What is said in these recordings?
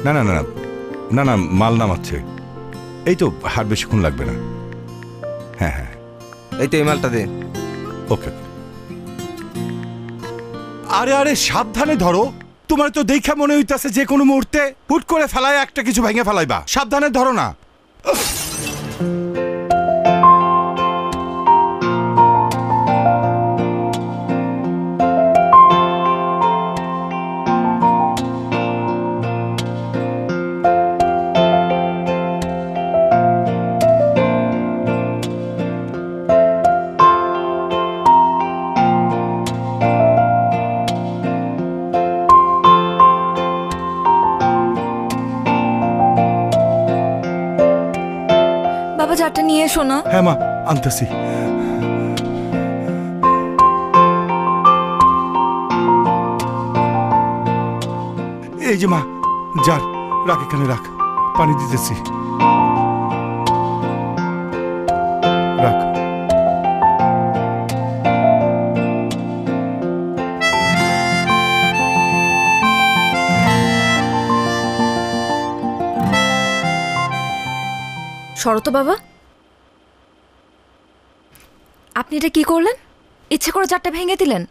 না না না না না, মাল নামাচ্ছে। এই তো, আর বেশিক্ষণ লাগবে না। হ্যাঁ হ্যাঁ, এই তো এই মালটা দে। ওকে। আরে আরে সাবধানে ধরো, তোমার তো দেখা মনে হইতাছে যে কোনো মুহূর্তে হুট করে ফেলায় একটা কিছু ভেঙে ফেলাইবা। সাবধানে ধরো না। চারটা নিয়ে এসো না। হ্যাঁ মা, আনতেছি। এই যে মা, যার রাখ, এখানে রাখ, পানি দিতেছি, রাখ। শরত বাবা, আপনি এটা কি করলেন? ইচ্ছে করে জারটা ভেঙে দিলেন?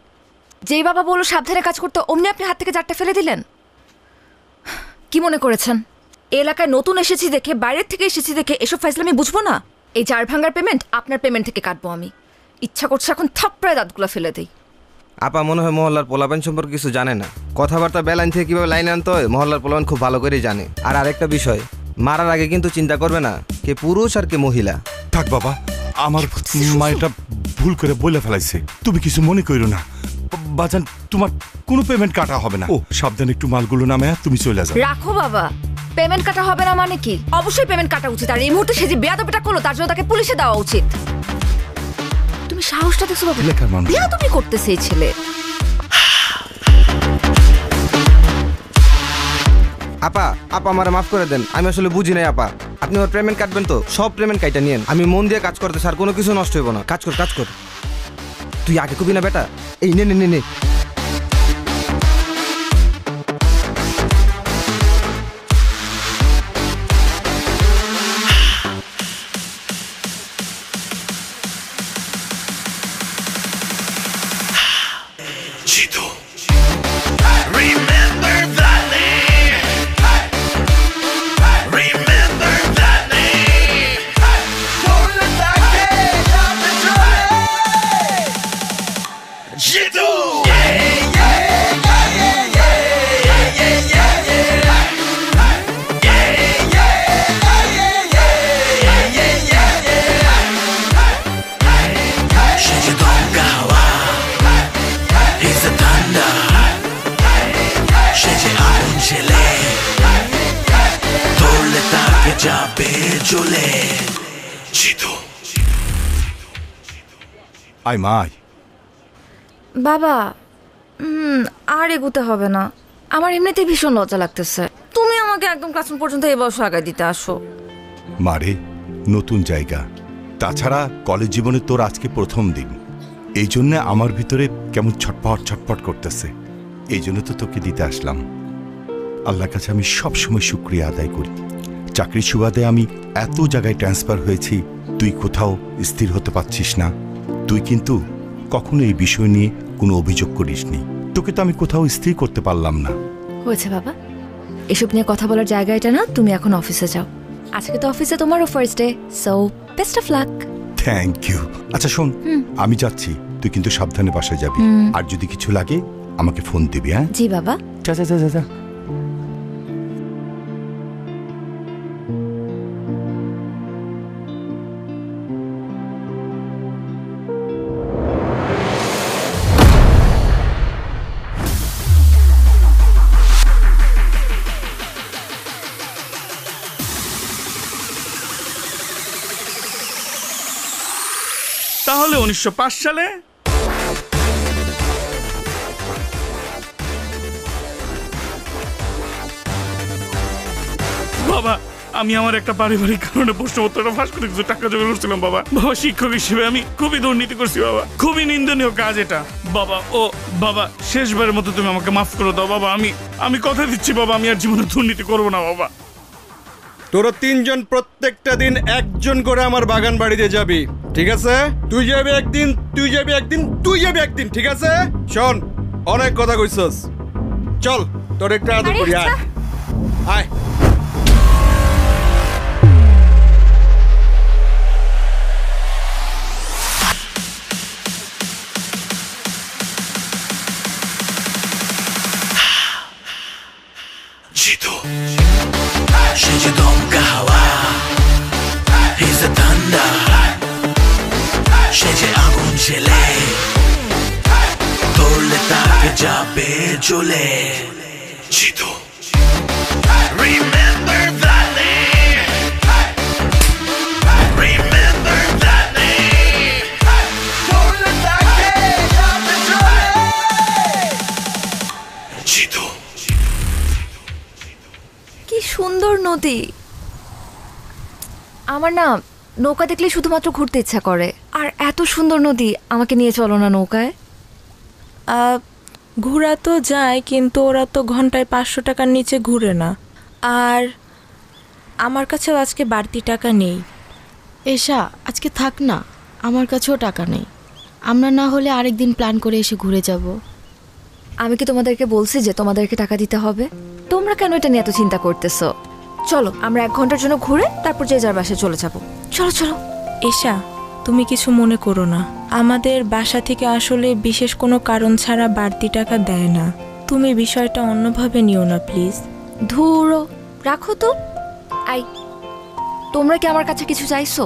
যেই বাবা বললো সাবধানে কাজ করতে, অমনি আপনি হাত থেকে জারটা ফেলে দিলেন। কি মনে করেছেন এলাকায় নতুন এসেছি দেখে, বাইরের থেকে এসেছি দেখে এসব ফাইজলামি বুঝবো না? এই জার ভাঙার পেমেন্ট আপনার পেমেন্ট থেকে কাটবো আমি। ইচ্ছা করছে এখন থাপ্পড়ায় দাঁতগুলো ফেলে দিই। আপা মনে হয় মহল্লার পোলাপান সম্পর্কে কিছু জানে না। কথাবার্তা বেলাইন থেকে কিভাবে লাইনে আনতে হয় মহল্লার পোলাপান খুব ভালো করেই জানে। আর আরেকটা বিষয়, মারার আগে কিন্তু চিন্তা করবে না কে পুরুষ আর কে মহিলা। থাক বাবা, আমার মা এটা ভুল করে বলে ফেলাইছে, তুমি কিছু মনে করো না। বাজান, তোমার কোনো পেমেন্ট কাটা হবে না। ও সাবধানে একটু মালগুলো নামে তুমি চলে যাও। রাখো বাবা, পেমেন্ট কাটা হবে না মানে কি? অবশ্যই পেমেন্ট কাটা উচিত। আর এই মুহূর্তে সে যে বেয়াদবিটা করলো তার জন্য তাকে পুলিশে দেওয়া উচিত। তুমি সাহসটা দেখছো বাবা? বেয়াদবি করতেছে এই ছেলে। আপা আপা আমারে মাফ করে দেন, আমি আসলে বুঝি নাই আপা। আপনি আমার পেমেন্ট কাটবেন তো সব পেমেন্ট কাইটা নিয়েন। আমি মন দিয়ে কাজ করতে স্যার, কোনো কিছু নষ্ট হইব না। কাজ কর কাজ কর। তুই আগে কবি না বেটা, এই নে নে নে নে। বাবা আর এগুতে হবে না, আমার এমনিতেই ভীষণ লজ্জা লাগতেছে। তুমি আমাকে একদম ক্লাসরুম পর্যন্ত এই বয়স আগায় দিতে আসো। মারে, নতুন জায়গা, তাছাড়া কলেজ জীবনে তোর আজকে প্রথম দিন, এই জন্য আমার ভিতরে কেমন ছটপট ছটপট করতেছে। এই জন্য তো তোকে দিতে আসলাম। আল্লাহর কাছে আমি সব সময় শুকরিয়া আদায় করি। চাকরির সুবাদে আমি এত জায়গায় ট্রান্সফার হয়েছি, তুই কোথাও স্থির হতে পারছিস না। তুই কিন্তু কখনো এই বিষয় নিয়ে কোনো অভিযোগ করিসনি। তোকে তো আমি কোথাও স্থির করতে পারলাম না। হয়েছে বাবা, এসব নিয়ে কথা বলার জায়গা এটা না। তুমি এখন অফিসে যাও, আজকে তো অফিসে তোমারও first day, so best of luck. Thank you. আচ্ছা শোন, আমি যাচ্ছি, তুই কিন্তু সাবধানে বাসায় যাবি। আর যদি কিছু লাগে আমাকে ফোন দিবি। হ্যাঁ জি বাবা। যা যা যা যা। তাহলে 1905 সালে বাবা আমি আমার একটা পারিবারিক কারণে প্রশ্নপত্রটা ফাঁস করে কিছু টাকা জোগাড় করছিলাম বাবা। বাবা শিক্ষক হিসেবে আমি খুবই দুর্নীতি করছি বাবা, খুবই নিন্দনীয় কাজ এটা বাবা। ও বাবা, শেষবারের মতো তুমি আমাকে মাফ করে দাও বাবা। আমি কথা দিচ্ছি বাবা, আমি আর জীবনে দুর্নীতি করবো না বাবা। তোরা তিনজন প্রত্যেকটা দিন একজন করে আমার বাগান বাড়িতে যাবি, ঠিক আছে? তুই যাবি একদিন, তুই যাবি একদিন, তুই যাবি একদিন, ঠিক আছে? শোন, অনেক কথা কইছস, চল তোর একটা আদর করি। আয় আয়। Jitu Shinji Donga Hawa He's a thunder Shinji Agun Chile Tole Tak Jabe Jule Jitu Remember that name Remember that name Tole Tak Jabe Jule Jitu কি সুন্দর নদী। আমার না নৌকা দেখলে শুধুমাত্র ঘুরতে ইচ্ছা করে। আর এত সুন্দর নদী, আমাকে নিয়ে চলো না নৌকায়। ঘোরা তো যায়, কিন্তু ওরা তো ঘন্টায় 500 টাকার নিচে ঘুরে না। আর আমার কাছেও আজকে বাড়তি টাকা নেই। এসা আজকে থাক না, আমার কাছেও টাকা নেই। আমরা না হলে আরেকদিন প্ল্যান করে এসে ঘুরে যাব। আমি কি তোমাদেরকে বলছি যে তোমাদেরকে টাকা দিতে হবে? তোমরা কেন এটা নিয়ে এত চিন্তা করতেছো? চলো আমরা 1 ঘন্টার জন্য ঘুরে তারপর যে যার বাসায় চলে যাব। চলো চলো। এসা, তুমি কিছু মনে করো না, আমাদের বাসা থেকে আসলে বিশেষ কোনো কারণ ছাড়া বাড়তি টাকা দেয় না। তুমি বিষয়টা অন্যভাবে নিও না প্লিজ। ধুরো, রাখো তো। আই, তোমরা কি আমার কাছে কিছু চাইছো?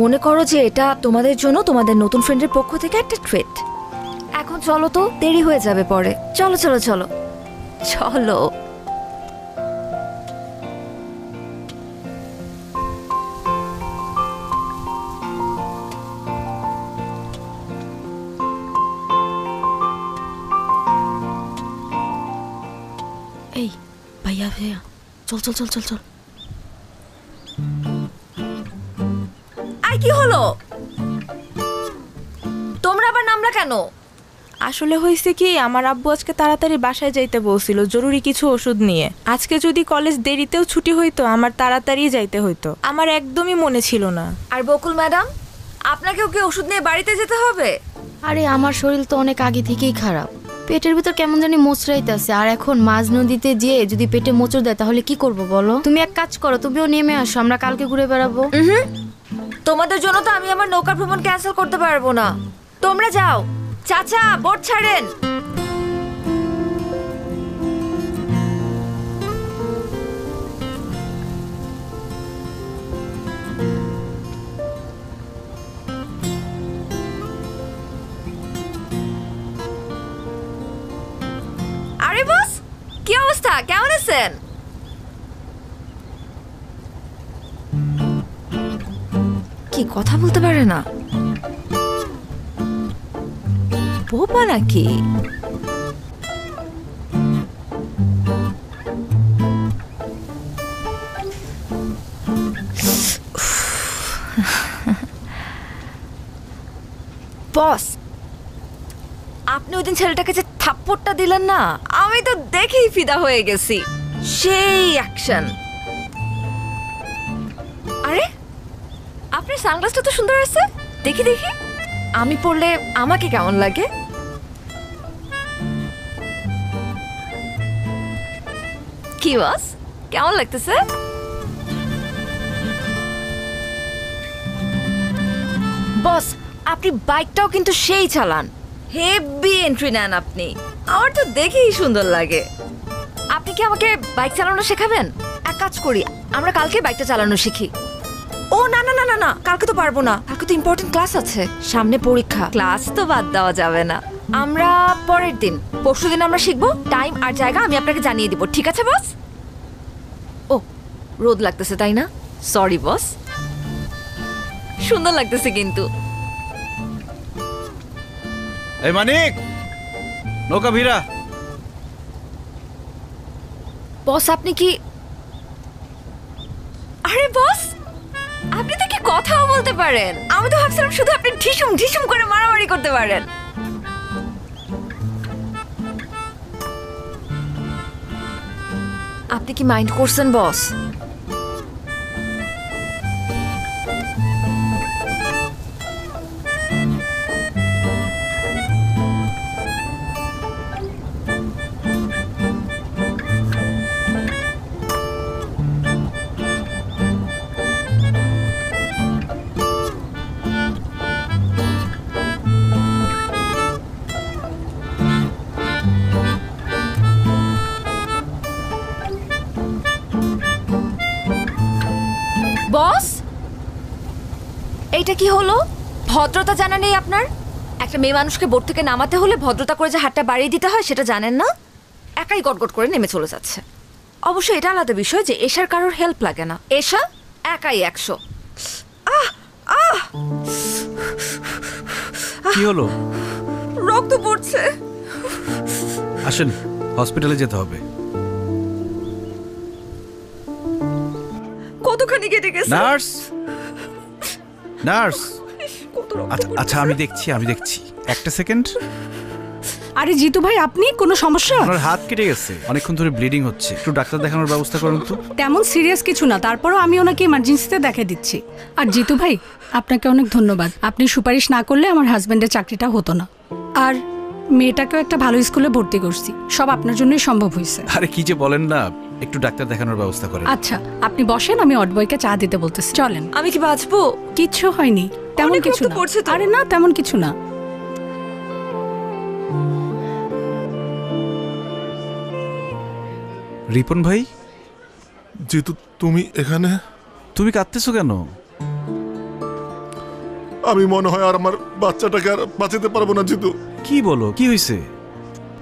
মনে করো যে এটা তোমাদের জন্য তোমাদের নতুন ফ্রেন্ডের পক্ষ থেকে একটা ট্রিট। এখন চলো তো, দেরি হয়ে যাবে পরে। চলো চলো চলো চলো। এই ভাইয়া ভাইয়া, চল চল চল চল চল। আই, কি হলো? তোমরা আবার নামলা কেন? আসলে হয়েছে কি, আমার আব্বু আজকে তাড়াতাড়ি বাসায় যাইতে বলছিল জরুরি কিছু ওষুধ নিয়ে। আজকে যদি কলেজ দেরিতেও ছুটি হইতো, আমার তাড়াতাড়ি যাইতে হইতো। আমার একদমই মনে ছিল না। আর বকুল ম্যাডাম, আপনাকেও কি ওষুধ নিয়ে বাড়িতে যেতে হবে? আরে আমার শরীর তো অনেক আগে থেকেই খারাপ, পেটের ভিতর কেমন জানি মোচড়াইতেছে। আর এখন মাঝ নদীতে যেয়ে যদি পেটে মোচড় দেয় তাহলে কি করব বলো? তুমি এক কাজ করো, তুমিও নেমে আসো, আমরা কালকে ঘুরে বেড়াবো। তোমাদের জন্য তো আমি আমার নৌকা ভ্রমণ ক্যান্সেল করতে পারবো না। তোমরা যাও। চাচা, বোট ছাড়েন। আরে বস, কি অবস্থা? কেমন আছেন? কি কথা বলতে পারে না? বোবা নাকি? বস, আপনি ওই দিন ছেলেটাকে যে থাপ্পড়টা দিলেন না, আমি তো দেখেই ফিদা হয়ে গেছি। সেই অ্যাকশন। আরে আপনার সানগ্লাসটা তো সুন্দর আছে, দেখি দেখি। আমি পরলে আমাকে কেমন লাগে? কি বস, কেমন লাগতেছে? বস, আপনি বাইকটাও কিন্তু সেই চালান, হেভি এন্ট্রি নেন আপনি। আমার তো দেখেই সুন্দর লাগে। আপনি কি আমাকে বাইক চালানো শেখাবেন? এক কাজ করি, আমরা কালকে বাইকটা চালানো শিখি। ও না না না না না, কালকে তো পারবো না, কালকে তো ইম্পর্টেন্ট ক্লাস আছে, সামনে পরীক্ষা। ক্লাস তো বাদ দেওয়া যাবে না। আমরা পরের দিন, পরশুদিন আমরা শিখবো। টাইম আর জায়গা আমি আপনাকে জানিয়ে দিব, ঠিক আছে বস? ও, রোদ লাগতেছে তাই না? Sorry boss. সুন্দর লাগতেছে কিন্তু। এই মানিক, নৌকা ভিড়া। বস, আপনি কি হতে পারেন। আমি তো ভাবছিলাম শুধু আপনি ঢিসুম ঢিসুম করে মারামারি করতে পারেন। আপনি কি মাইন্ড করছেন বস? বস, এইটা কি হলো? ভদ্রতা জানা নেই আপনার? একটা মেয়ে মানুষকে বোট থেকে নামাতে হলে ভদ্রতা করে যে হাতটা বাড়িয়ে দিতে হয় সেটা জানেন না? একাই গটগট করে নেমে চলে যাচ্ছে। অবশ্য এটা আলাদা বিষয় যে এশার কারোর হেল্প লাগে না, এশা একাই 100। কি হলো? রক্ত পড়ছে। আসেন, হসপিটালে যেতে হবে। কতখানি কেটে গেছে? Nurse, nurse. কত রক্ত আচ্ছা আচ্ছা, আমি দেখছি একটা সেকেন্ড। আরে জিতু ভাই, আপনি কোনো সমস্যা? আপনার হাত কেটে গেছে, অনেকক্ষণ ধরে ব্লিডিং হচ্ছে, একটু ডাক্তার দেখানোর ব্যবস্থা করুন তো। তেমন সিরিয়াস কিছু না, তারপরও আমি ওনাকে ইমার্জেন্সিতে দেখে দিচ্ছি। আর জিতু ভাই, আপনাকে অনেক ধন্যবাদ। আপনি সুপারিশ না করলে আমার হাজবেন্ডের চাকরিটা হতো না। আর মেয়েটাকেও একটা ভালো স্কুলে ভর্তি করছি, সব আপনার জন্যই সম্ভব হয়েছে। আরে কি যে বলেন না, একটু ডাক্তার দেখানোর ব্যবস্থা করেন। আচ্ছা আপনি বসেন, আমি অটবয়কে চা দিতে বলতেছি। চলেন। আমি কি বাঁচবো? কিচ্ছু হয়নি, তেমন অনেক কিছু রক্ত না। পড়ছে তো। আরে না, তেমন কিছু না। রিপন ভাই, জিতু, তুমি এখানে? তুমি কাঁদতেছো কেন? আমি মনে হয় আর আমার বাচ্চাটাকে আর বাঁচাতে পারবো না জিতু। কি বলো, কি হয়েছে?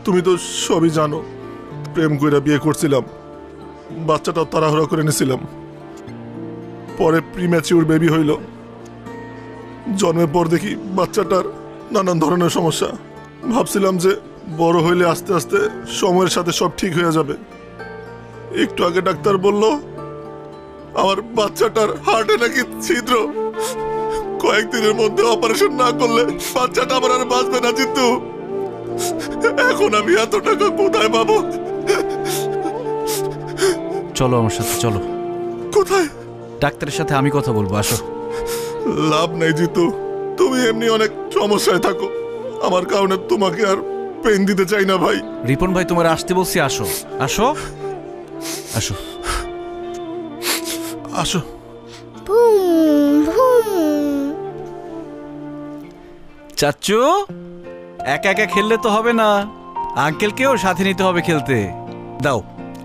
তুমি তো সবই জানো, প্রেম কইরা বিয়ে করছিলাম, বাচ্চাটাও তাড়াহুড়া করে নিয়েছিলাম। পরে প্রিম্যাচিউর বেবি হইল। জন্মের পর দেখি বাচ্চাটার নানান ধরনের সমস্যা। ভাবছিলাম যে বড় হইলে আস্তে আস্তে সময়ের সাথে সব ঠিক হয়ে যাবে। একটু আগে ডাক্তার বলল আমার বাচ্চাটার হার্টে নাকি ছিদ্র, কয়েকদিনের মধ্যে অপারেশন না করলে বাচ্চাটা আমার আর বাঁচবে না জিতু। এখন আমি এত টাকা কোথায় পাবো? চলো আমার সাথে, চলো। কোথায়? ডাক্তারের সাথে আমি কথা বলবো, আসো। লাভ নাই জিতু, তুমি এমনি অনেক সমস্যায় থাকো, আমার কারণে তোমাকে আর পেন দিতে চাই না ভাই। রিপন ভাই, তোমার আসতে বলছি, আসো আসো আসো আসো। চাচ্চু, একা একা খেললে তো হবে না, আঙ্কেলকেও সাথে নিতে হবে খেলতে। দাও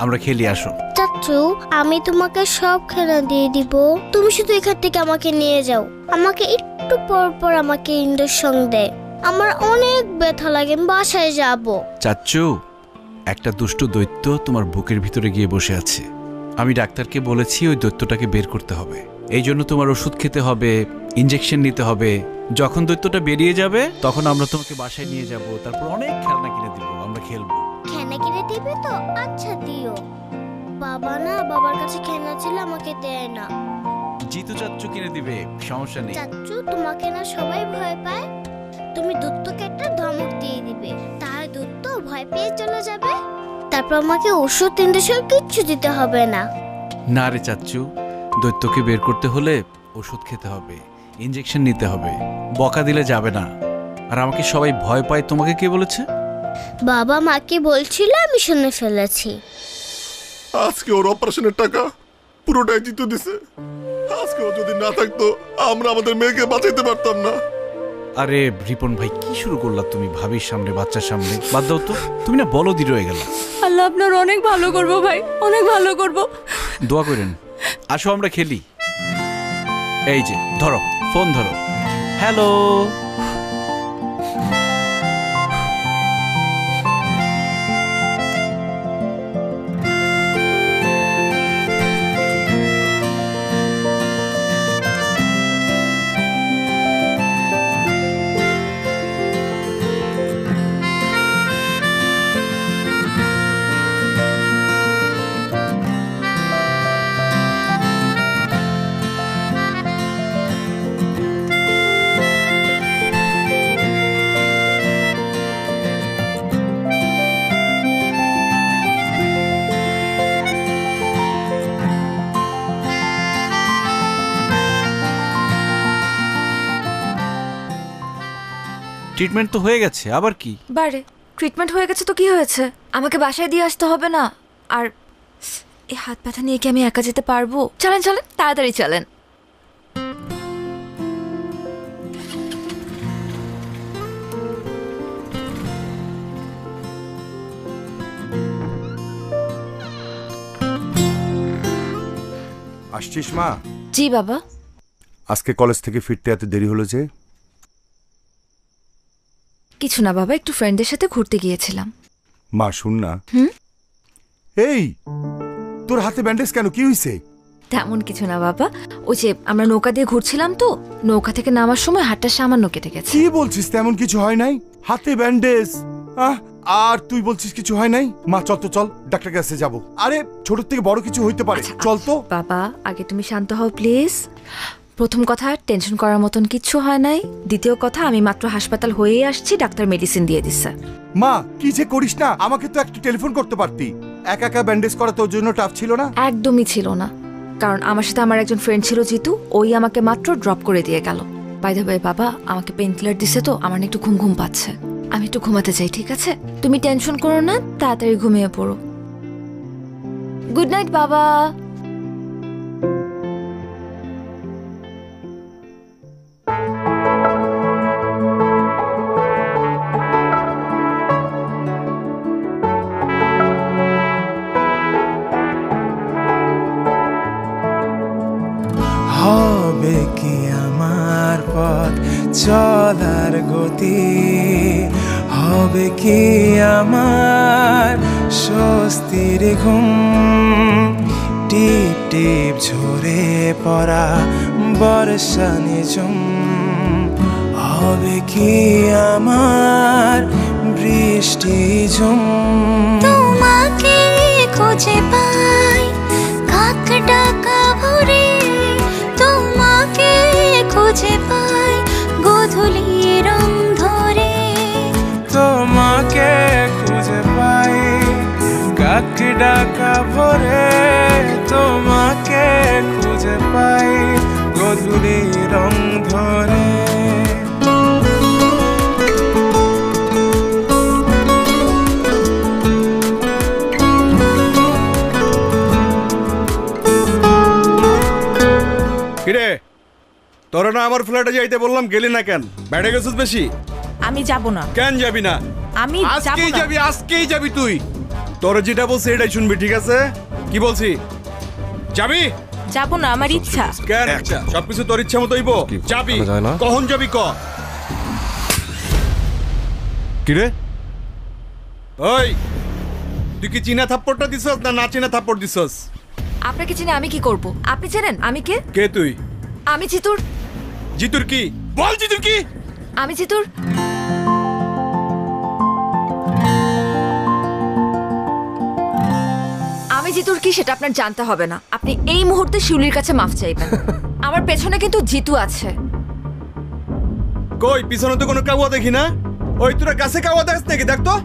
আমরা খেলি, আসো। চাচু, আমি তোমাকে সব খেলা দিয়ে দিব, তুমি শুধু এখান থেকে আমাকে নিয়ে যাও। আমাকে একটু পর পর আমাকে ইঞ্জেকশন দেয়, আমার অনেক ব্যথা লাগে, আমি বাসায় যাব। চাচ্চু, একটা দুষ্ট দৈত্য তোমার বুকের ভিতরে গিয়ে বসে আছে। আমি ডাক্তারকে বলেছি ওই দৈত্যটাকে বের করতে হবে, এই জন্য তোমার ওষুধ খেতে হবে, ইঞ্জেকশন নিতে হবে। যখন দৈত্যটা বেরিয়ে যাবে তখন আমরা তোমাকে বাসায় নিয়ে যাব, তারপর অনেক খেলনা কিনে দিব, আমরা খেলবো। খেলনা কিনে দিবে তো? আচ্ছা দিও। বাবা না, বাবার কাছে খেলনা ছিল, আমাকে দেয় না। জিতু চাচ্চু কিনে দিবে, সমস্যা নেই। চাচু, তোমাকে না সবাই ভয় পায়, তুমি দত্তকে একটা ধমক দিয়ে দিবে, তাহলে দত্ত ভয় পেয়ে চলে যাবে, তারপর আমাকে ওষুধ ইঞ্জেকশন কিচ্ছু দিতে হবে না। না রে চাচ্চু, দৈত্যকে বের করতে হলে ওষুধ খেতে হবে, ইঞ্জেকশন নিতে হবে, বকা দিলে যাবে না। আর আমাকে সবাই ভয় পায়, তোমাকে কে বলেছে? বাবা মাকে বলছিল, আমি শুনে ফেলেছি। আজকে ওর অপারেশনের টাকা পুরোটাই জিতু দিছে। আজকে ও যদি না থাকতো আমরা আমাদের মেয়েকে বাঁচাইতে পারতাম না। আরে রিপন ভাই, কি শুরু করলা তুমি ভাবির সামনে, বাচ্চার সামনে? বাদ দাও তো, তুমি না বলদি রয়ে গেল। আল্লাহ আপনার অনেক ভালো করবো ভাই, অনেক ভালো করবো। দোয়া করেন। আসো আমরা খেলি। এই যে ধরো, ফোন ধরো। হ্যালো। ট্রিটমেন্ট তো হয়ে গেছে, আবার কি? বারে ট্রিটমেন্ট হয়ে গেছে তো কি হয়েছে? আমাকে বাসায় দিয়ে আসতে হবে না। আর এই হাত ব্যথা নিয়ে কি আমি একা যেতে পারবো? চলেন চলেন, তাড়াতাড়ি চলেন। আসছিস মা? জি বাবা। আজকে কলেজ থেকে ফিরতে এত দেরি হলো যে? কিছু না বাবা, একটু ফ্রেন্ডদের সাথে ঘুরতে গিয়েছিলাম। মা শুন না। এই তোর হাতে ব্যান্ডেজ কেন, কি হইছে? তেমন কিছু না বাবা, ওই যে আমরা নৌকা দিয়ে ঘুরছিলাম তো, নৌকা থেকে নামার সময় হাতটা সামান্য কেটে গেছে। কি বলছিস? তেমন কিছু হয় নাই, হাতে ব্যান্ডেজ। আর তুই বলছিস কিছু হয় নাই? মা চল তো, চল ডাক্তার কাছে যাবো। আরে ছোট থেকে বড় কিছু হইতে পারে, চল তো। বাবা আগে তুমি শান্ত হও প্লিজ। প্রথম কথা, টেনশন করার মতন কিচ্ছু হয় নাই। দ্বিতীয় কথা, আমি মাত্র হাসপাতাল হয়েই আসছি, ডাক্তার মেডিসিন দিয়ে দিচ্ছে। মা কি যে করিস না, আমাকে তো একটু টেলিফোন করতে পারতি। একা একা ব্যান্ডেজ করা তোর জন্য টাফ ছিল না? একদমই ছিল না, কারণ আমার সাথে আমার একজন ফ্রেন্ড ছিল জিতু, ওই আমাকে মাত্র ড্রপ করে দিয়ে গেল। বাই দ্য ওয়ে বাবা, আমাকে পেইন কিলার দিছে তো আমার একটু ঘুম ঘুম পাচ্ছে, আমি একটু ঘুমাতে চাই। ঠিক আছে, তুমি টেনশন করো না, তাড়াতাড়ি ঘুমিয়ে পড়ো। গুড নাইট বাবা। হবে কি আমার পথ চলার গতি, হবে কি আমার স্বস্তির ঘুম, টিপ টিপ ঝরে পড়া বর্ষা নিঝুম, হবে কি আমার বৃষ্টি ঝুম। তোমাকে খুঁজে পাই কাক ডাকা ভরে, তোমাকে খুঁজে পাই গোধূলি রং ধরে, তোমাকে খুঁজে পাই কাক ডাকা ভরে, তোমাকে খুঁজে পাই গোধূলি রং ধরে। কিরে তোরা না আমার ফ্ল্যাটে যাইতে বললাম, গেলি না কেন? বেড়ে গেছিস বেশি? আমি যাব না। কেন যাবি না? আমি যাব আজকেই না। যাবি, আজকেই যাবি তুই। তোর যেটা বলছি এটাই শুনবি, ঠিক আছে? কি বলছি, যাবি? যাব না, আমার ইচ্ছা। কেন ইচ্ছা? সবকিছু তোর ইচ্ছা মতো হইব? যাবি কখন যাবি ক? কিরে ওই তুই কি চীনা থাপ্পড়টা দিছস না না চীনা থাপ্পড় দিছস? আপনাকে চিনে আমি কি করব? আপনি চেনেন আমি কে? কে তুই? আমি জিতুর। জিতুর কি? বল জিতুর কি? আমি জিতুর আমি জিতুর কি সেটা আপনার জানতে হবে না। আপনি এই মুহূর্তে শিউলির কাছে মাফ চাইবেন। আমার পেছনে কিন্তু জিতু আছে। কই পিছনে তো কোনো কাউয়া দেখি না। ওই তোরা কাছে কাউয়া দেখ নাকি? দেখ তো।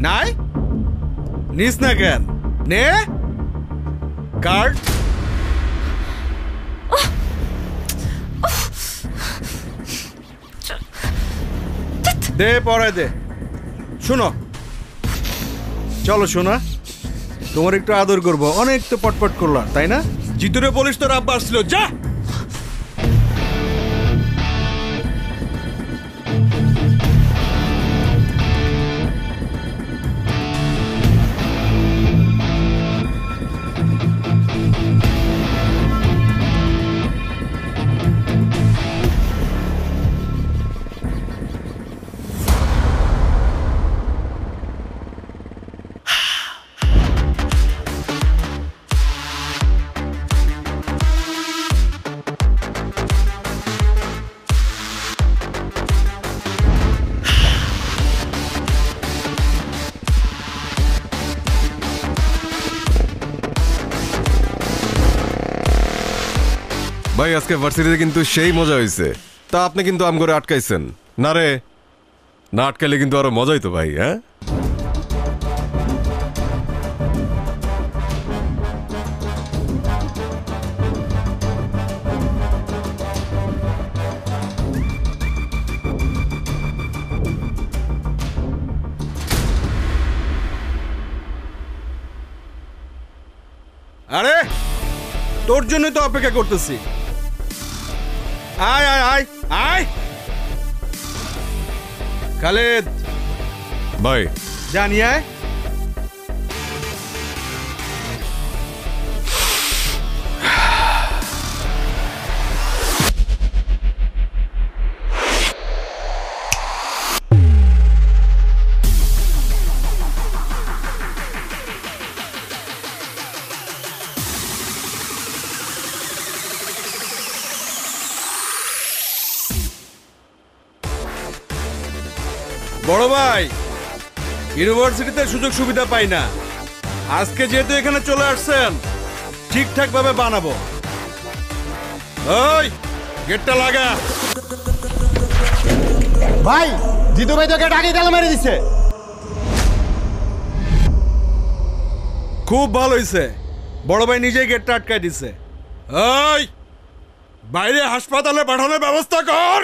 নাই নিস না কেন? নে কার্ড দে, পড়ায় দে। শোনো, চলো শোনা, তোমার একটু আদর করবো। অনেক তো পটপট করলাম তাই না? জিতুরে বলিস তোর আব্বা আসছিল, যা। ভাই আজকে ভার্সিটিতে কিন্তু সেই মজা হয়েছে। তা আপনি কিন্তু আম করে আটকাইছেন না রে? না আটকাইলে কিন্তু আরো মজা হইতো ভাই। হ্যাঁ আরে তোর জন্যই তো অপেক্ষা করতেছি। আয় আয় আয় আয় খালেদ ভাই জানি আয়। বড় ভাই, ইউনিভার্সিটিতে সুযোগ সুবিধা পাই না, আজকে যেহেতু এখানে চলে আসছেন ঠিকঠাক ভাবে বানাবো। ওই গেটটা লাগা। ভাই জিতু ভাই তো গেট আগে তালা মেরে দিচ্ছে। খুব ভালো হয়েছে, বড় ভাই নিজেই গেটটা আটকায় দিচ্ছে। ওই বাইরে হাসপাতালে পাঠানোর ব্যবস্থা কর।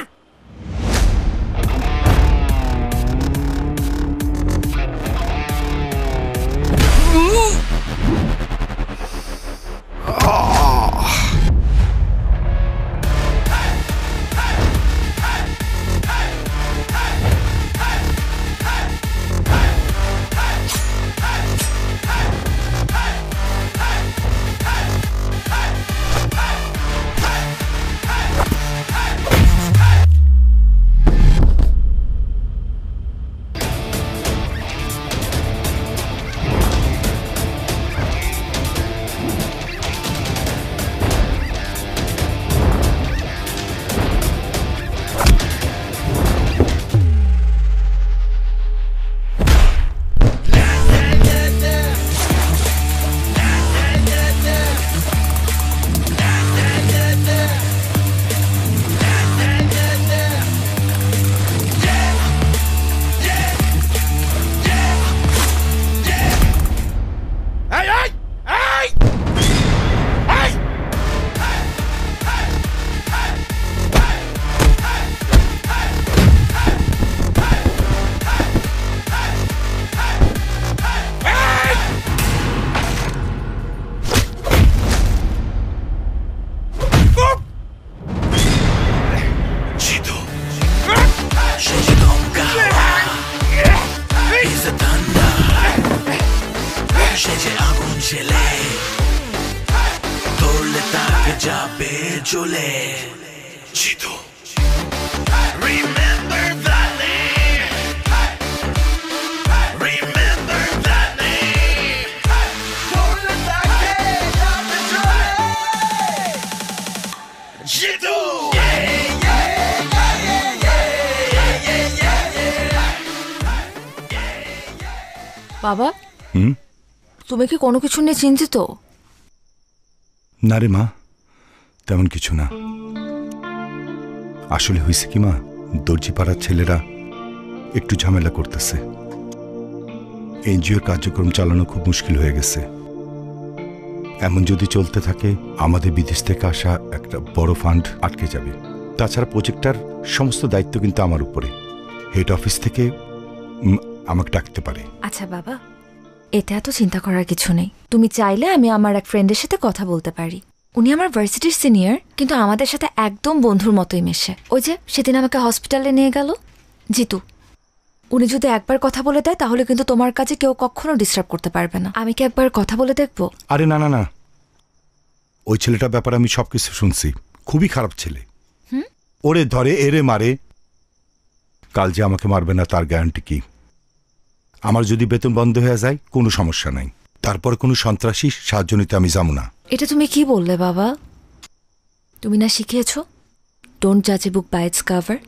বাবা, তুমি কি কোনো কিছু নিয়ে চিন্তিত? না রে মা, তেমন কিছু না। আসলে হয়েছে কি মা, দর্জিপাড়ার ছেলেরা একটু ঝামেলা করতেছে। এনজিওর কার্যক্রম চালানো খুব মুশকিল হয়ে গেছে। এমন যদি চলতে থাকে আমাদের বিদেশ থেকে আসা একটা বড় ফান্ড আটকে যাবে। তাছাড়া প্রজেক্টটার সমস্ত দায়িত্ব কিন্তু আমার উপরে। হেড অফিস থেকে আমাকে ডাকতে পারে। আচ্ছা বাবা, এটা এত চিন্তা করার কিছু নেই। তুমি চাইলে আমি আমার এক ফ্রেন্ডের সাথে কথা বলতে পারি। উনি আমার ভার্সিটির সিনিয়র, কিন্তু আমাদের সাথে একদম বন্ধুর মতোই মেশে। ওই যে সেদিন আমাকে হসপিটালে নিয়ে গেল জিতু, উনি যদি একবার কথা বলে দেয় তাহলে কিন্তু তোমার কাছে কেউ কখনো ডিস্টার্ব করতে পারবে না। আমি কি একবার কথা বলে দেখবো? আরে না না না, ওই ছেলেটার ব্যাপারে আমি সবকিছু শুনছি। খুবই খারাপ ছেলে। ওরে ধরে এরে মারে, কাল যে আমাকে মারবে না তার গ্যারান্টি কি? আমার যদি বেতন বন্ধ হয়ে যায় কোনো সমস্যা নাই, তারপর কোনো সন্ত্রাসী সাহায্য নিতে আমি যাবো না। এটা তুমি কি বললে বাবা? তুমি না শিখিয়েছো ডোন্ট জাজ এ বুক বাই ইটস কভার?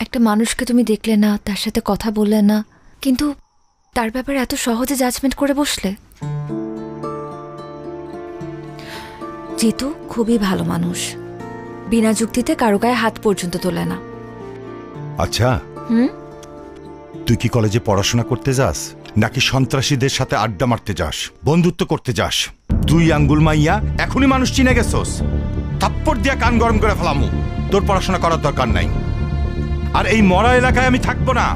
একটা মানুষকে তুমি দেখলে না, তার সাথে কথা বললে না, কিন্তু তার ব্যাপারে এত সহজে জাজমেন্ট করে বসলে। জিতু খুবই ভালো মানুষ, বিনা যুক্তিতে কারো গায়ে হাত পর্যন্ত তোলে না। আচ্ছা, তুই কি কলেজে পড়াশোনা করতে যাস নাকি সন্ত্রাসীদের সাথে আড্ডা মারতে যাস, বন্ধুত্ব করতে যাস? দুই আঙ্গুল মাইয়া এখনই মানুষ চিনে গেছস, থাপ্পড় দিয়া কান গরম করে ফেলামু। তোর পড়াশোনা করার দরকার নাই। আর এই মরা এলাকায় আমি থাকবো না।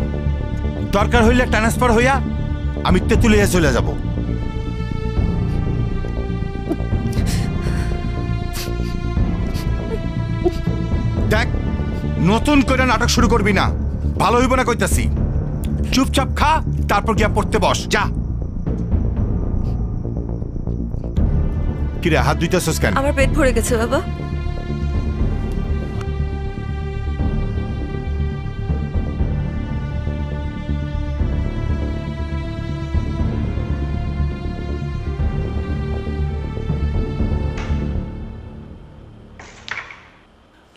দরকার হইলে ট্রান্সফার হইয়া আমি তেঁতুলিয়া চলে যাব। দেখ, নতুন করে নাটক শুরু করবি না, ভালো হইব না কইতাছি। চুপচাপ খা, তারপর গিয়া পড়তে বস, যা। কিরে হাত ধুইতেছস কেন? আমার পেট ভরে গেছে বাবা।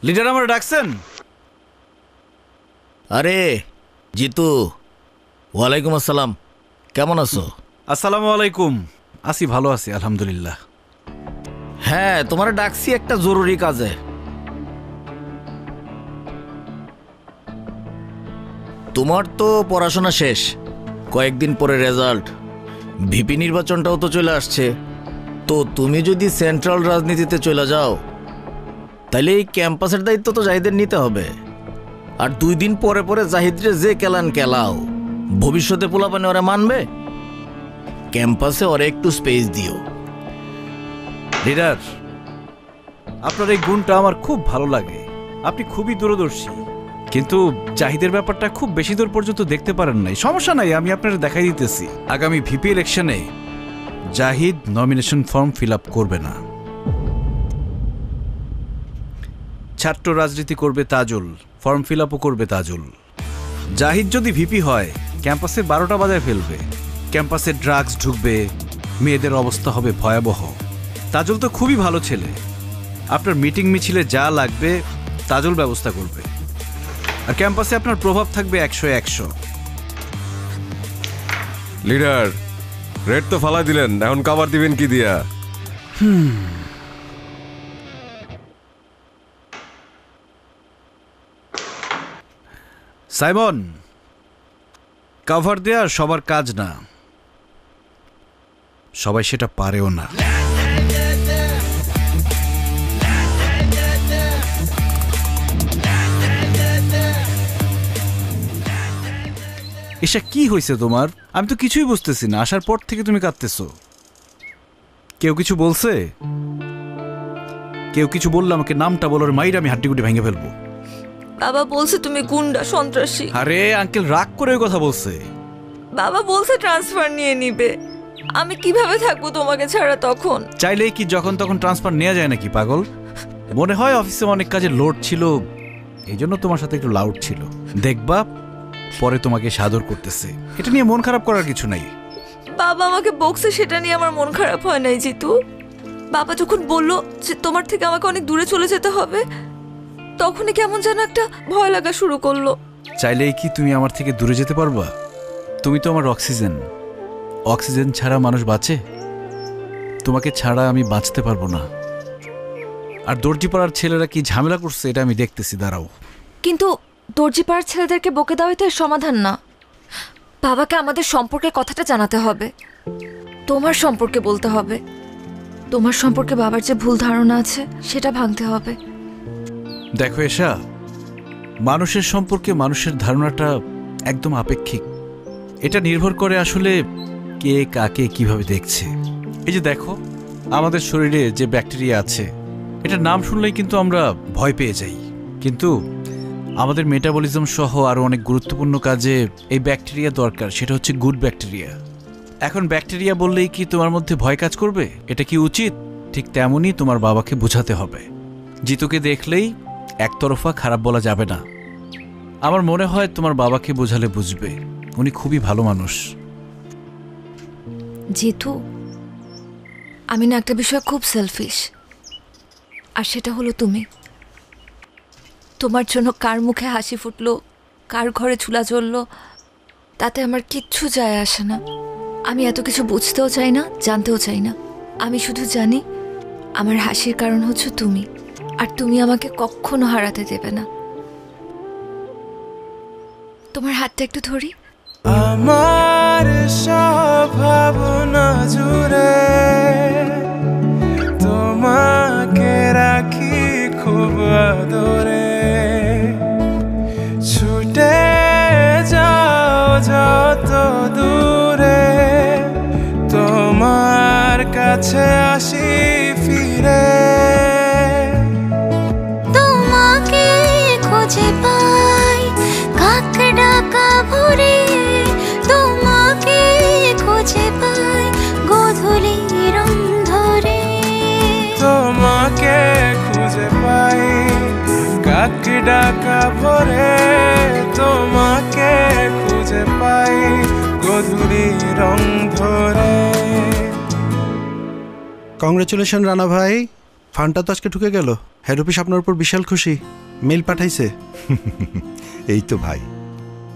লিডার আমার ডাকছেন? আরে জিতু, ওয়ালাইকুম আসসালাম, কেমন আছো? আসসালামু আলাইকুম। আছি, ভালো আছি আলহামদুলিল্লাহ। হ্যাঁ, তোমার ডাকছি একটা জরুরি কাজে। তোমার তো পড়াশোনা শেষ, কয়েকদিন পরে রেজাল্ট, ভিপি নির্বাচনটাও তো চলে আসছে। তো তুমি যদি সেন্ট্রাল রাজনীতিতে চলে যাও তাহলে এই ক্যাম্পাসের দায়িত্ব তো জাহিদের নিতে হবে। আর 2 দিন পরে পরে জাহিদরে যে কেলান কেলাও, ভবিষ্যতে পোলাপানে ওরা মানবে? ক্যাম্পাসে ওরা একটু স্পেস দিও। লিডার, আপনার এই গুণটা আমার খুব ভালো লাগে। আপনি খুবই দূরদর্শী, কিন্তু জাহিদের ব্যাপারটা খুব বেশি দূর পর্যন্ত দেখতে পারেন নাই। সমস্যা নাই, আমি আপনার দেখাই দিতেছি। আগামী ভিপি ইলেকশনে Zahid nomination form fill up করবে না। ছাত্র রাজনীতি করবে তাজুল, ফর্ম ফিল আপও করবে তাজুল। জাহিদ যদি ভিপি হয় ক্যাম্পাসে 12টা বাজায় ফেলবে, ক্যাম্পাসে ড্রাগস ঢুকবে, মেয়েদের অবস্থা হবে ভয়াবহ। তাজুল তো খুবই ভালো ছেলে, আপনার মিটিং মিছিলে যা লাগবে তাজুল ব্যবস্থা করবে। আর ক্যাম্পাসে আপনার প্রভাব থাকবে 100-100। লিডার, রেড তো ফালা দিলেন, এখন কাভার দিবেন কি দিয়া? সাইমন, কভার দেয়া সবার কাজ না, সবাই সেটা পারেও না। এসা কি হয়েছে তোমার? আমি তো কিছুই বুঝতেছি না। আসার পর থেকে তুমি কাঁদতেছো। কেউ কিছু বলছে? কেউ কিছু বললে আমাকে নামটা বলার মাইর আমি হাড্ডিগুটি ভেঙে ফেলবো। বাবা বলছে তুমি গুন্ডা, সন্ত্রাসী। আরে আঙ্কেল রাগ করে ওই কথা বলছে। বাবা বলছে ট্রান্সফার নিয়ে নিবে। আমি কিভাবে থাকবো তোমাকে ছাড়া তখন? চাইলেই কি যখন তখন ট্রান্সফার নেওয়া যায় নাকি পাগল? মনে হয় অফিসে অনেক কাজের লোড ছিল, এই জন্য তোমার সাথে একটু লাউড ছিল। দেখবা পরে তোমাকে সাদর করতেছে, এটা নিয়ে মন খারাপ করার কিছু নাই। বাবা আমাকে বকছে, সেটা নিয়ে আমার মন খারাপ হয় নাই জিতু। বাবা যখন বললো যে তোমার থেকে আমাকে অনেক দূরে চলে যেতে হবে, তখনই কেমন যেন একটা ভয় লাগা শুরু করলো। চাইলেই কি তুমি আমার থেকে দূরে যেতে পারবা? তুমি তো আমার অক্সিজেন। অক্সিজেন ছাড়া মানুষ বাঁচে? তোমাকে ছাড়া আমি বাঁচতে পারবো না। আর দর্জিপাড়ার ছেলেরা কি ঝামেলা করছে এটা আমি দেখতেছি, দাঁড়াও। কিন্তু দর্জিপাড়ার ছেলেদেরকে বকে দেওয়াই তো এর সমাধান না। বাবাকে আমাদের সম্পর্কে কথাটা জানাতে হবে, তোমার সম্পর্কে বলতে হবে। তোমার সম্পর্কে বাবার যে ভুল ধারণা আছে সেটা ভাঙতে হবে। দেখো এশা, মানুষের সম্পর্কে মানুষের ধারণাটা একদম আপেক্ষিক। এটা নির্ভর করে আসলে কে কাকে কিভাবে দেখছে। এই যে দেখো, আমাদের শরীরে যে ব্যাকটেরিয়া আছে, এটার নাম শুনলেই কিন্তু আমরা ভয় পেয়ে যাই। কিন্তু আমাদের মেটাবলিজম সহ আরও অনেক গুরুত্বপূর্ণ কাজে এই ব্যাকটেরিয়া দরকার, সেটা হচ্ছে গুড ব্যাকটেরিয়া। এখন ব্যাকটেরিয়া বললেই কি তোমার মধ্যে ভয় কাজ করবে? এটা কি উচিত? ঠিক তেমনই তোমার বাবাকে বোঝাতে হবে। জিতুকে দেখলেই একতরফা খারাপ বলা যাবে না। আমার মনে হয় তোমার বাবাকে বোঝালে বুঝবে, উনি খুবই ভালো মানুষ। জিতু, আমি না একটা বিষয় খুব সেলফিশ, আর সেটা হলো তুমি। তোমার জন্য কার মুখে হাসি ফুটলো, কার ঘরে চুলা জ্বললো, তাতে আমার কিচ্ছু যায় আসে না। আমি এত কিছু বুঝতেও চাই না, জানতেও চাই না। আমি শুধু জানি আমার হাসির কারণ হচ্ছে তুমি, আর তুমি আমাকে কখনো হারাতে দেবে না। তোমার হাতটা একটু ধরি। আমার সব ভাবনা জুড়ে তোমাকে রাখি খুব আদরে। ছুটে যাও যত দূরে, তোমার কাছে আসি ফিরে। তোমাকে কাক ডাকা ভোরে তোমাকে খুঁজে পাই গধূলি রং ধরে। কংগ্রেচুলেশন রানা ভাই, ফান্ডটা তো আজকে ঢুকে গেল। হেড অফিস আপনার উপর বিশাল খুশি, মেল পাঠাইছে। এই তো ভাই,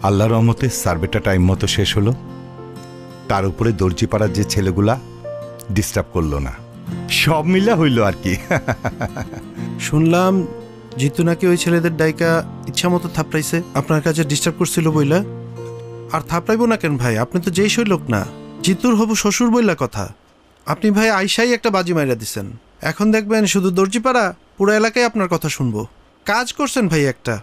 আল্লাহর রহমতে সার্ভেটা টাইম মতো শেষ হলো। তার উপরে দর্জিপাড়ার যে ছেলেগুলা ডিস্টার্ব করলো না, সব মিলা হইল আর কি। শুনলাম জিতু নাকি ওই ছেলেদের ডাইকা ইচ্ছা মতো থাপড়াইছে, আপনার কাছে ডিস্টার্ব করছিল বইলা। আর থাপড়াইবো না কেন ভাই, আপনি তো যেই সই লোক না, জিতুর হবু শ্বশুর বইলা কথা। আপনি ভাই আইসাই একটা বাজি মাইরা দিছেন, এখন দেখবেন শুধু দর্জিপাড়া পুরো এলাকায় আপনার কথা শুনবো। কাজ করছেন ভাই একটা।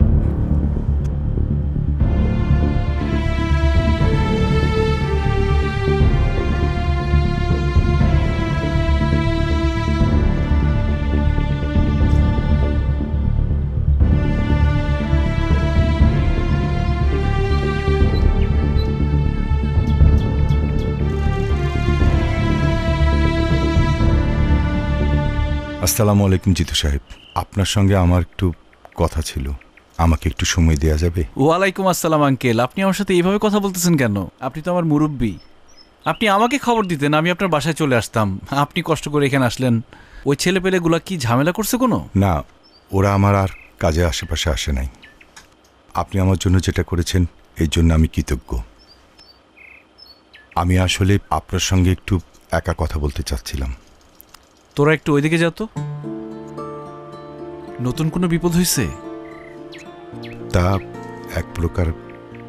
আসসালামু আলাইকুম জিতু সাহেব, আপনার সঙ্গে আমার একটু কথা ছিল, আমাকে একটু সময় দেওয়া যাবে? ওয়ালাইকুম আসসালাম আঙ্কেল, আপনি আমার সাথে এইভাবে কথা বলতেছেন কেন? আপনি তো আমার মুরব্বী, আপনি আমাকে খবর দিতেন, আমি আপনার বাসায় চলে আসতাম। আপনি কষ্ট করে এখানে আসলেন, ওই ছেলেপেলেগুলা কি ঝামেলা করছে কোনো? না, ওরা আমার আর কাজে আশেপাশে আসে নাই। আপনি আমার জন্য যেটা করেছেন এর জন্য আমি কৃতজ্ঞ। আমি আসলে আপনার সঙ্গে একটু একা কথা বলতে চাচ্ছিলাম। তোরা একটু ওইদিকে যা তো। নতুন কোনো বিপদ হয়েছে? তা এক প্রকার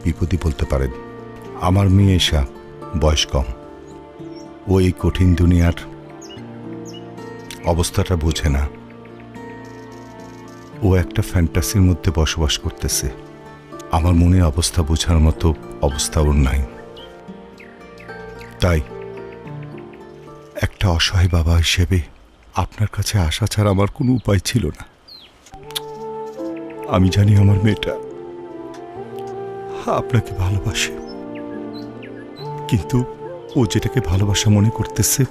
বিপদই বলতে পারেন। আমার মেয়ে এসা বয়স কম, ও এই কঠিন দুনিয়ার অবস্থাটা বোঝে না। ও একটা ফ্যান্টাসির মধ্যে বসবাস করতেছে। আমার মনে অবস্থা বোঝার মতো অবস্থা ওর নাই। তাই একটা অসহায় বাবা হিসেবে আপনার কাছে আসা ছাড়া আমার কোনো উপায় ছিল না। আমি জানি আমার মেয়েটা আপনাকে ভালোবাসে, কিন্তু ও যেটাকে ভালোবাসা মনে করতেছে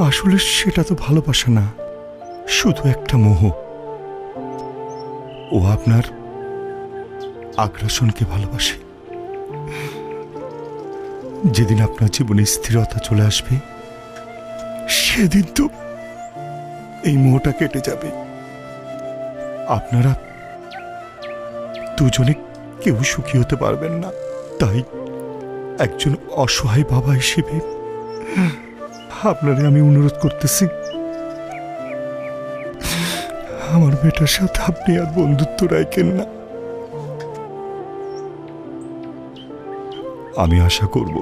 আসলে সেটা তো ভালোবাসা না, শুধু একটা মোহ। ও আপনার আগ্রাসনকে ভালোবাসে। যেদিন আপনার জীবনে স্থিরতা চলে আসবে সেদিন তো এই মোহটা কেটে যাবে। আপনারা দুজনে কেউ সুখী হতে পারবেন না। তাই একজন অসহায় বাবা হিসেবে আপনারে আমি অনুরোধ করতেছি, আমার মেয়েটার সাথে আপনি আর বন্ধুত্ব রাখেন না। আমি আশা করব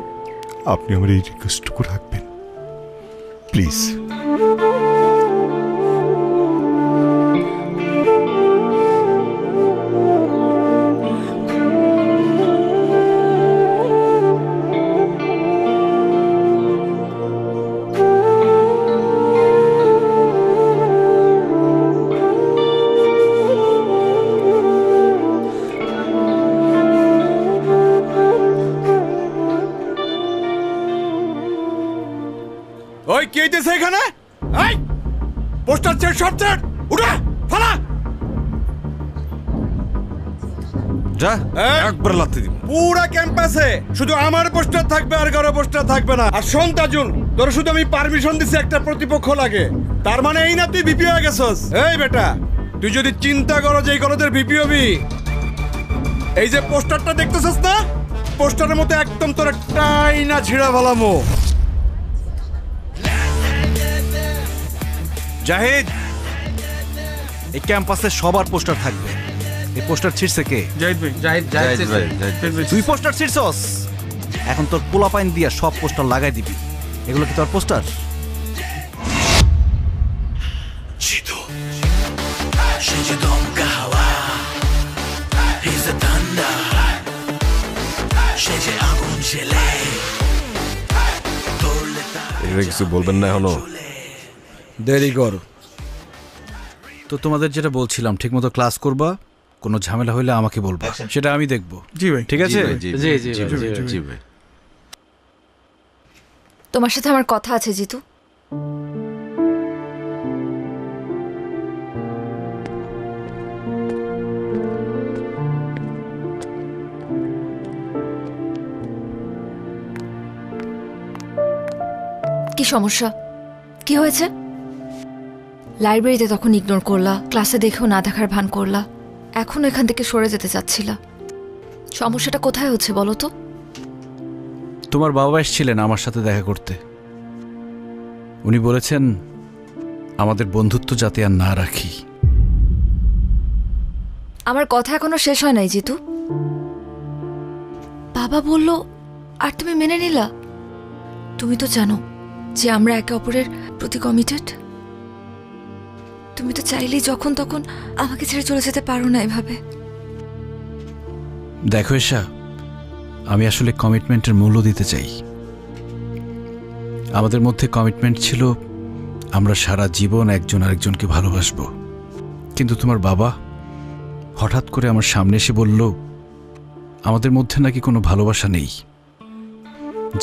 আপনি আমার এই রিকোয়েস্টটুকু রাখবেন, প্লিজ। ওই কে দিছে এখানে? এই পোস্টার ছেড়, সব ছেড়, উঠা ফালা যা, একবার লাথি দিব। পুরা ক্যাম্পাসে শুধু আমার পোস্টার থাকবে, আর কারো পোস্টার থাকবে না। আর শোন তাজুল, তোর শুধু আমি পারমিশন দিছি, একটা প্রতিপক্ষ লাগে, তার মানে এই না তুই ভিপি হয়ে গেছস। এই বেটা, তুই যদি চিন্তা করো যে এই কলেজের ভিপি হবি, এই যে পোস্টারটা দেখতেছস না, পোস্টারের মতো একদম তোর টাই না ছিঁড়া ভালামো। জাহিদ, এই ক্যাম্পাসে সবার পোস্টার থাকবে। এই পোস্টার ছিড়ছে কে? জাহিদ ভাই। জাহিদ ভাই। তুই পোস্টার ছিড়ছস? এখন তোর পোলাপাইন দিয়া সব পোস্টার লাগাই দিবি। এগুলো কি তোর পোস্টার? জিতু সে যে দমকা হাওয়া, he's the thunder, সে যে আগুন জ্বেলে। এটা কিছু বলবেন না এখনো? দেরি কর। তো তোমাদের যেটা বলছিলাম, ঠিকমতো ক্লাস করবা, কোনো ঝামেলা হইলে আমাকে বলবা, সেটা আমি দেখবো। জি ভাই। ঠিক আছে? জি ভাই। তোমার সাথে আমার কথা আছে জিতু। কি সমস্যা? কি হয়েছে? লাইব্রেরিতে তখন ইগনোর করলা, ক্লাসে দেখেও না দেখার ভান করলা, এখন এখান থেকে সরে যেতে চাচ্ছিলা। সমস্যাটা কোথায় হচ্ছে বলো তো? তোমার বাবা এসেছিলেন আমার সাথে দেখা করতে। উনি বলেছেন আমাদের বন্ধুত্ব যাতে আর না রাখি। আমার কথা এখনো শেষ হয় নাই জিতু। বাবা বলল আর তুমি মেনে নিলা? তুমি তো জানো যে আমরা একে অপরের প্রতি কমিটেড। তুমি তো চাইলেই যখন তখন আমাকে ছেড়ে চলে যেতে পারো না এভাবে। দেখো এশা, আমি আসলে কমিটমেন্টের মূল্য দিতে চাই। আমাদের মধ্যে কমিটমেন্ট ছিল আমরা সারা জীবন একজন আরেকজনকে ভালোবাসবো। কিন্তু তোমার বাবা হঠাৎ করে আমার সামনে এসে বলল আমাদের মধ্যে নাকি কোনো ভালোবাসা নেই,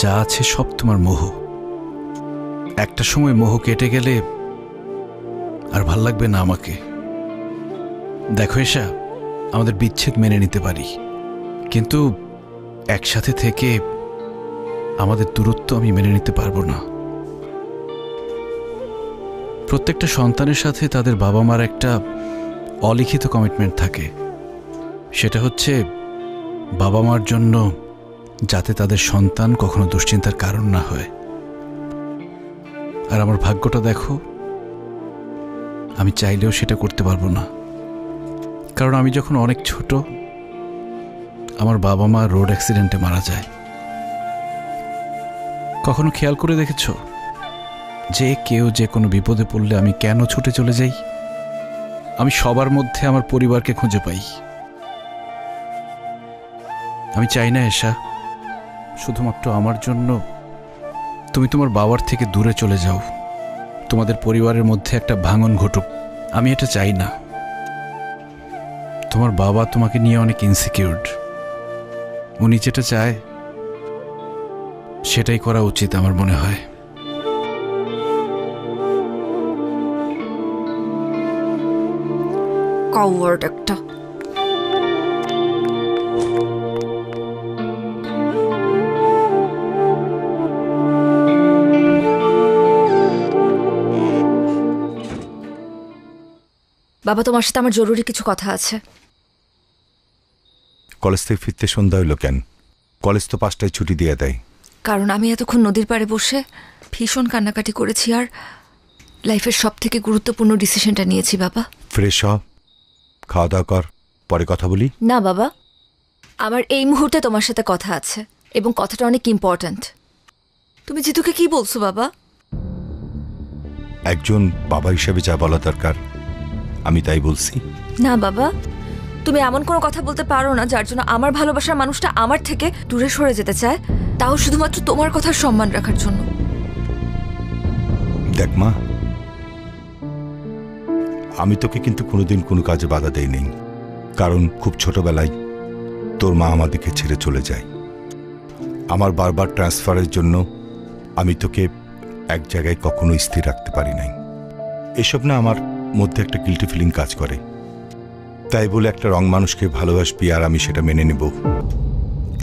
যা আছে সব তোমার মোহ। একটা সময় মোহ কেটে গেলে আর ভাল লাগবে না আমাকে। দেখো এশা, আমাদের বিচ্ছেদ মেনে নিতে পারি, কিন্তু একসাথে থেকে আমাদের দূরত্ব আমি মেনে নিতে পারবো না। প্রত্যেকটা সন্তানের সাথে তাদের বাবা মার একটা অলিখিত কমিটমেন্ট থাকে, সেটা হচ্ছে বাবা মার জন্য যাতে তাদের সন্তান কখনো দুশ্চিন্তার কারণ না হয়। আর আমার ভাগ্যটা দেখো, আমি চাইলেও সেটা করতে পারবো না। কারণ আমি যখন অনেক ছোট, আমার বাবা মা রোড অ্যাক্সিডেন্টে মারা যায়। কখনো খেয়াল করে দেখেছ যে কেউ যে কোনো বিপদে পড়লে আমি কেন ছুটে চলে যাই? আমি সবার মধ্যে আমার পরিবারকে খুঁজে পাই। আমি চাই না এশা শুধুমাত্র আমার জন্য তুমি তোমার বাবার থেকে দূরে চলে যাও, তোমাদের পরিবারের মধ্যে একটা ভাঙন ঘটুক। আমি এটা চাই না। তোমার বাবা তোমাকে নিয়ে অনেক ইনসিকিউরড। উনি যেটা চায় সেটাই করা উচিত আমার মনে হয়। কাওয়ার্ড একটা। বাবা, তোমার সাথে আমার জরুরি কিছু কথা আছে। কলেজ থেকে ফিরতে সন্ধ্যা হইল কেন? কলেজ তো 5টায় ছুটি দিয়ে দেয়। কারণ আমি এতক্ষণ নদীর পাড়ে বসে ভীষণ কান্নাকাটি করেছি আর লাইফের সব থেকে গুরুত্বপূর্ণ ডিসিশনটা নিয়েছি বাবা। ফ্রেশ হ, খাওয়া দাওয়া কর, পরে কথা বলি। না বাবা, আমার এই মুহূর্তে তোমার সাথে কথা আছে এবং কথাটা অনেক ইম্পর্ট্যান্ট। তুমি জিতুকে কি বলছো বাবা? একজন বাবা হিসেবে যা বলা দরকার আমি তাই বলছি। না বাবা, তুমি এমন কোনো কথা বলতে পারো না যার জন্য আমার ভালোবাসার মানুষটা আমার থেকে দূরে সরে যেতে চায়, তাও শুধুমাত্র তোমার কথার সম্মান রাখার জন্য। দেখ মা, আমি তোকে কিন্তু কোনোদিন কোনো কাজে বাধা দেই নেই, কারণ খুব ছোটবেলায় তোর মা আমাদেরকে ছেড়ে চলে যায়। আমার বারবার ট্রান্সফারের জন্য আমি তোকে এক জায়গায় কখনো স্থির রাখতে পারি নাই। এসব না আমার মধ্যে একটা গিল্টি ফিলিং কাজ করে। তাই বলে একটা রং মানুষকে ভালোবাসবি আর আমি সেটা মেনে নেব,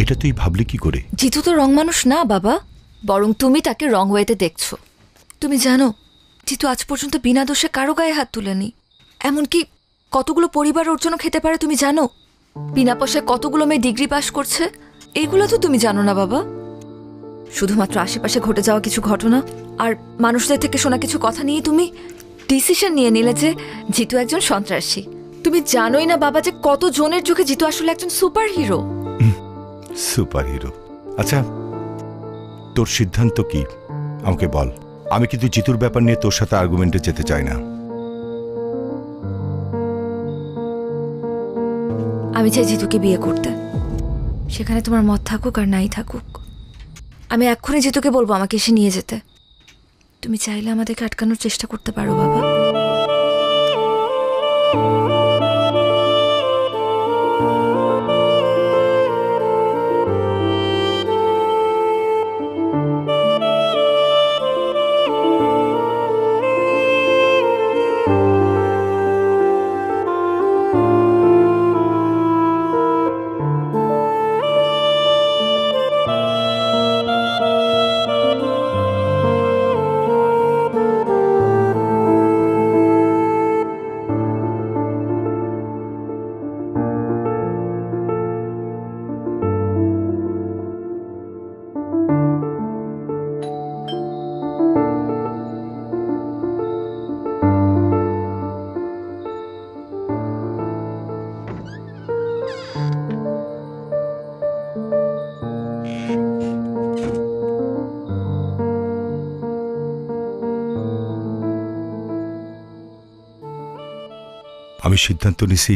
এটা তুই ভাবলি কি করে? জিতু তো রং মানুষ না বাবা, বরং তুমি তাকে রং ওয়েতে দেখছো। তুমি জানো জিতু আজ পর্যন্ত বিনা দোষে কারো গায়ে হাত তুলেনি। এমনকি কতগুলো পরিবার ওর জন্য খেতে পারে তুমি জানো? বিনা পয়সায় কতগুলো মেয়ে ডিগ্রি পাশ করছে, এইগুলো তো তুমি জানো না বাবা। শুধুমাত্র আশেপাশে ঘটে যাওয়া কিছু ঘটনা আর মানুষদের থেকে শোনা কিছু কথা নিয়ে তুমি ডিসিশন নিয়ে নিলে যে জিতু একজন সন্ত্রাসী। তুমি জানোই না বাবা যে কত জনের চোখে জিতু আসলে একজন সুপার হিরো। Super hero? আচ্ছা, তোর সিদ্ধান্ত কি আমাকে বল। আমি কিন্তু জিতুর ব্যাপার নিয়ে তোর সাথে আর্গুমেন্টে যেতে চাই না। আমি চাই জিতুকে বিয়ে করতে, সেখানে তোমার মত থাকুক আর নাই থাকুক। আমি এক্ষুনি জিতুকে বলবো আমাকে এসে নিয়ে যেতে। তুমি চাইলে আমাদেরকে আটকানোর চেষ্টা করতে পারো বাবা। আমি সিদ্ধান্ত নিছি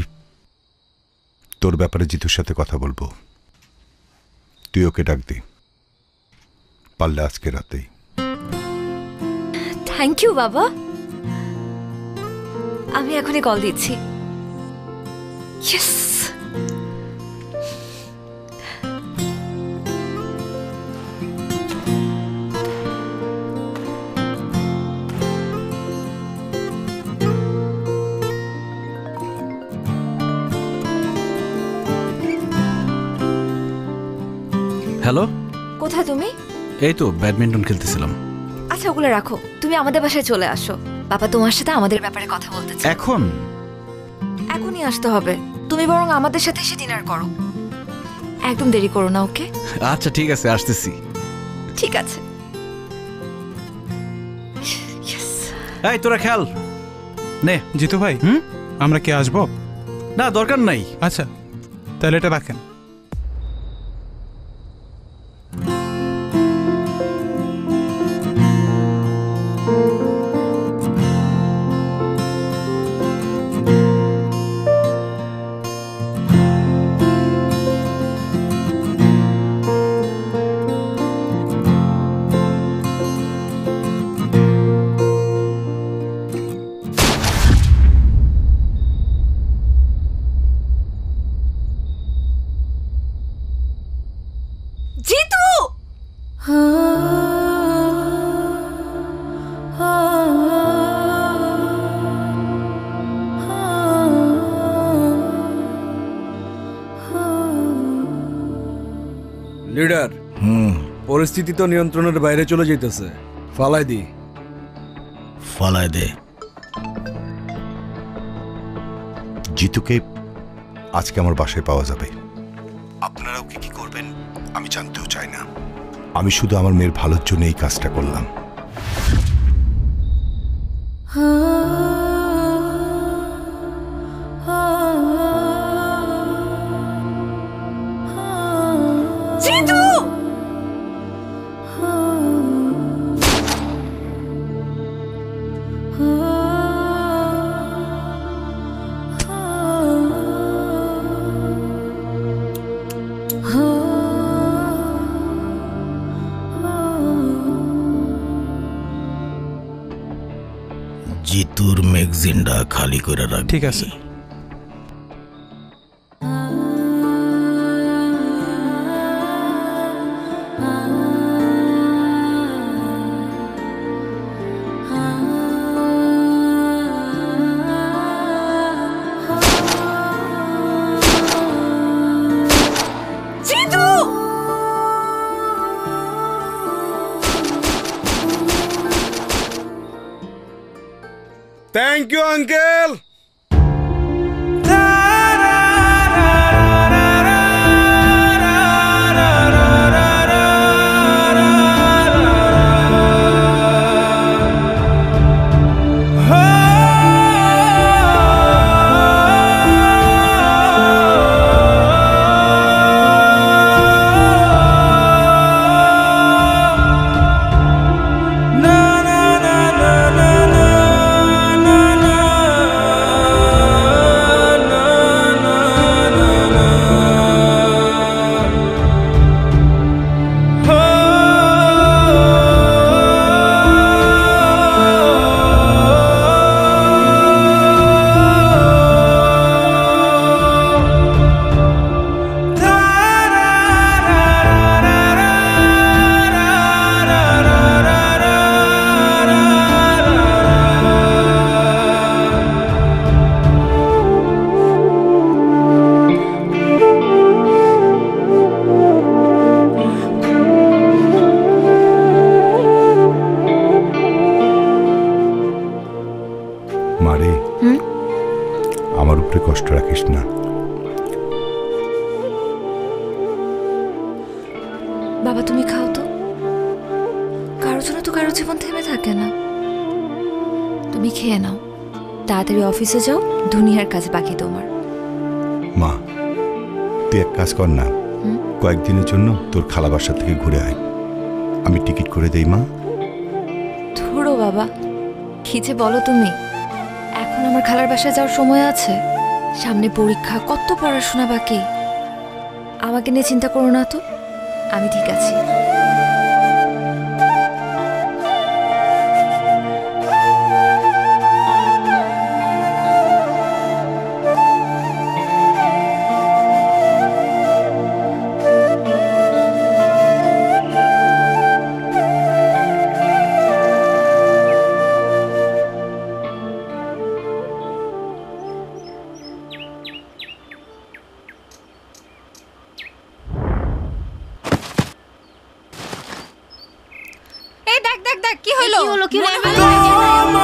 তোর ব্যাপারে জিতুর সাথে কথা বলবো। তুই ওকে ডাক দে, পারলে আজকে রাতেই। থ্যাংক ইউ বাবা, আমি এখনই কল দিচ্ছি। ইয়েস। হ্যালো, কোথায় তুমি? এই তো ব্যাডমিন্টন খেলতেছিলাম। আচ্ছা ওগুলো রাখো, তুমি আমাদের বাসায় চলে আসো। বাবা তোমার সাথে আমাদের ব্যাপারে কথা বলতে চায়। এখন? এখনই আসতে হবে। তুমি বরং আমাদের সাথে এসে ডিনার করো, একদম দেরি করো না। ওকে? আচ্ছা ঠিক আছে, আসতেছি। ঠিক আছে। এই তোরা খেল নে। জিতু ভাই, আমরা কি আসবো? না, দরকার নাই। আচ্ছা তাহলে এটা রাখেন। জিতু! লিডার, পরিস্থিতি তো নিয়ন্ত্রণের বাইরে চলে যাইতেছে। ফালাই দি। ফালাই দে। জিতুকে আজকে আমার বাসায় পাওয়া যাবে। আপনারা ওকে কি করবেন আমি জানতেও চাই না। আমি শুধু আমার মেয়ের ভালোর জন্য এই কাজটা করলাম। জিতু! জিতুর ম্যাগজিনটা খালি করে রাখ। ঠিক আছে। জিতু! Thank you uncle. মারে, আমার উপরে কষ্ট রাখিস না। বাবা তুমি খাও তো, কারোর জন্য তো কারো জীবন থেমে থাকে না। তুমি খেয়ে নাও, তাড়াতাড়ি অফিসে যাও, দুনিয়ার কাজ বাকি তোমার। মা, তুই এক কাজ কর না, কয়েকদিনের জন্য তোর খালা বাসা থেকে ঘুরে আয়। আমি টিকিট করে দেই মা। ধরো বাবা, কি যে বলো তুমি। এখন আমার খালার বাসায় যাওয়ার সময় আছে? সামনে পরীক্ষা, কত পড়াশোনা বাকি। আমাকে নিয়ে চিন্তা করো না তো, আমি ঠিক আছি। কি হলো কি হলো? মনে হয়